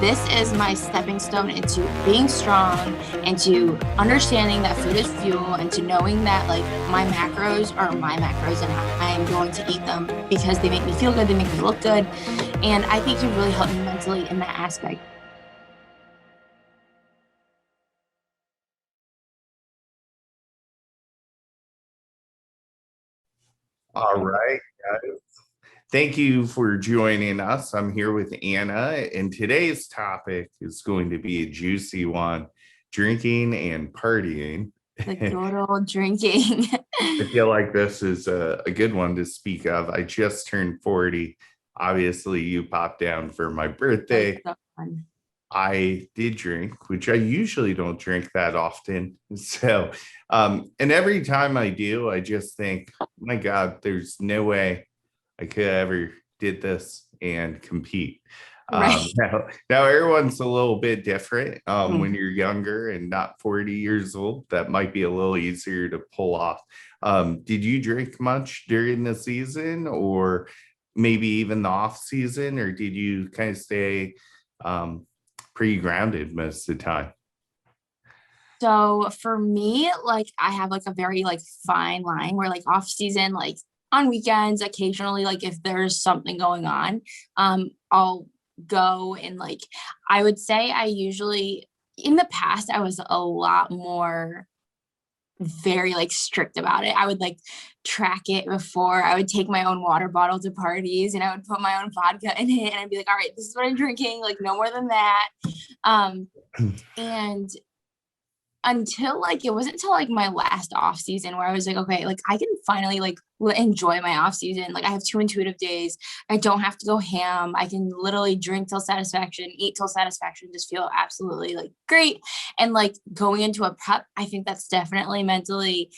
this is my stepping stone into being strong, into understanding that food is fuel, and to knowing that like my macros are my macros and I am going to eat them because they make me feel good, they make me look good. And I think you really helped me mentally in that aspect. All right, guys. Thank you for joining us. I'm here with Anna, and today's topic is going to be a juicy one, drinking and partying. The good old drinking. I feel like this is a good one to speak of. I just turned 40. Obviously, you popped down for my Was birthday. so fun. I did drink, which I usually don't drink that often. So, and every time I do, I just think, my God, there's no way I could ever did this and compete. Right. Now everyone's a little bit different. When Mhm. you're younger and not 40 years old, that might be a little easier to pull off. Did you drink much during the season or maybe even the off season, or did you kind of stay um, pretty grounded most of the time? So for me, like I have like a very like fine line where like off season, like on weekends, occasionally, like if there's something going on, I'll go and like I would say I usually in the past I was a lot more very like strict about it. I would like track it before. I would take my own water bottle to parties and I would put my own vodka in it and I'd be like, all right, this is what I'm drinking, like no more than that. Um, and until like it wasn't until like my last off season where I was like, okay, like I can finally like enjoy my off season. Like I have two intuitive days. I don't have to go ham. I can literally drink till satisfaction, eat till satisfaction, just feel absolutely like great. And like going into a prep, I think that's definitely mentally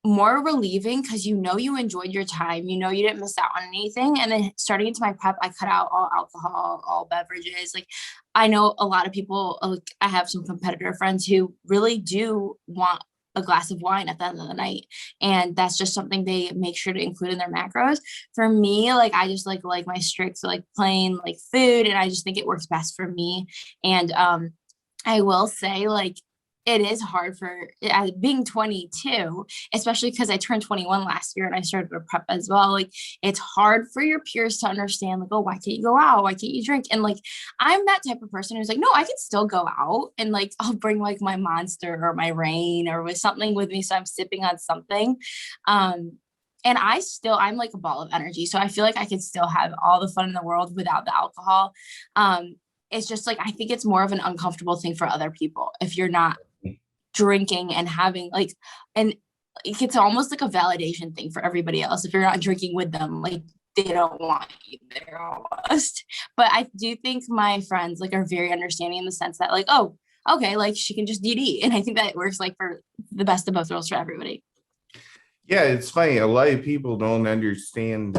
more relieving because you know you enjoyed your time, you know you didn't miss out on anything. And then starting into my prep, I cut out all alcohol, all beverages. Like I know a lot of people, like I have some competitor friends who really do want a glass of wine at the end of the night, and that's just something they make sure to include in their macros. For me, like I just like my strict so like plain like food, and I just think it works best for me. And I will say, like, it is hard for being 22, especially because I turned 21 last year and I started a prep as well. Like, it's hard for your peers to understand, like, oh, why can't you go out? Why can't you drink? And like, I'm that type of person who's like, no, I can still go out and like, I'll bring like my monster or my rain or with something with me. So I'm sipping on something. And I'm like a ball of energy. So I feel like I could still have all the fun in the world without the alcohol. Um, it's just like I think it's more of an uncomfortable thing for other people if you're not drinking and having like and it's almost like a validation thing for everybody else if you're not drinking with them, like they don't want you there almost. But I do think my friends like are very understanding in the sense that like, oh, okay, like she can just DD, and I think that it works like for the best of both worlds for everybody. Yeah, it's funny. A lot of people don't understand,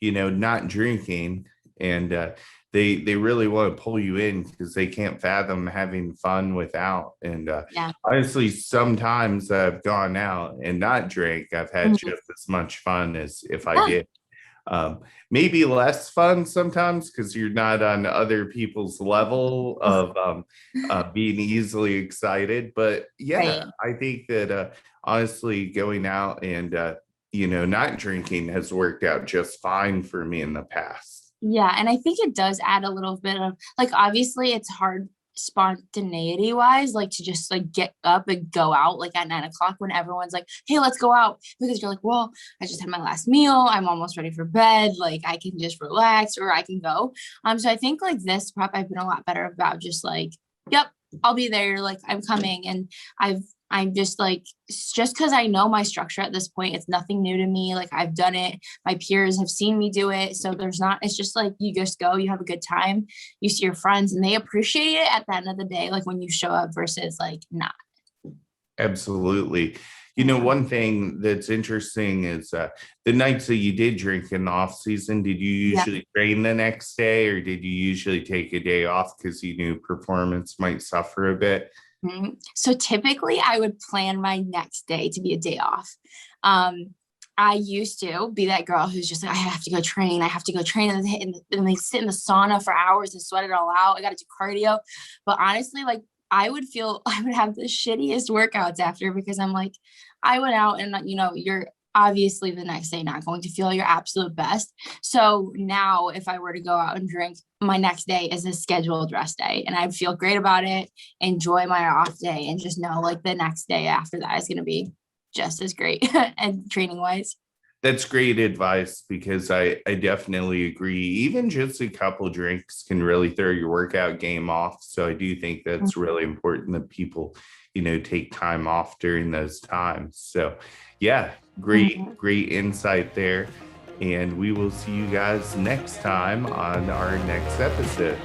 not drinking, and they really want to pull you in because they can't fathom having fun without. And Yeah. honestly, sometimes I've gone out and not drank. I've had Mhm. just as much fun as if I Yeah. did. Maybe less fun sometimes because you're not on other people's level of being easily excited. But yeah, Right. I think that honestly, going out and not drinking has worked out just fine for me in the past. Yeah, and I think it does add a little bit of like obviously it's hard spontaneity wise, like to just like get up and go out like at 9 o'clock when everyone's like, hey, let's go out. Because you're like, well, I just had my last meal. I'm almost ready for bed. Like I can just relax or I can go. So I think like this prep I've been a lot better about just like, yep, I'll be there. Like I'm coming. And I'm just like, just because I know my structure at this point, it's nothing new to me. Like I've done it, my peers have seen me do it, so there's not, it's just like you just go, you have a good time, you see your friends and they appreciate it at the end of the day, like when you show up versus like not. Absolutely. Yeah. One thing that's interesting is the nights that you did drink in the off season, did you Yeah. usually train the next day or did you usually take a day off because you knew performance might suffer a bit? So typically I would plan my next day to be a day off. um I used to be that girl who's just like, I have to go train. I have to go train. And they sit in the sauna for hours and sweat it all out. I got to do cardio. But honestly, like, I would have the shittiest workouts after because I'm like, I went out and, you're obviously the next day not going to feel your absolute best. So now, if I were to go out and drink, my next day is a scheduled rest day and I feel great about it, enjoy my off day, and just know like the next day after that is going to be just as great and training wise. That's great advice because I definitely agree. Even just a couple drinks can really throw your workout game off. So I do think that's really important that people, take time off during those times. So yeah, Mhm. great insight there. And we will see you guys next time on our next episode.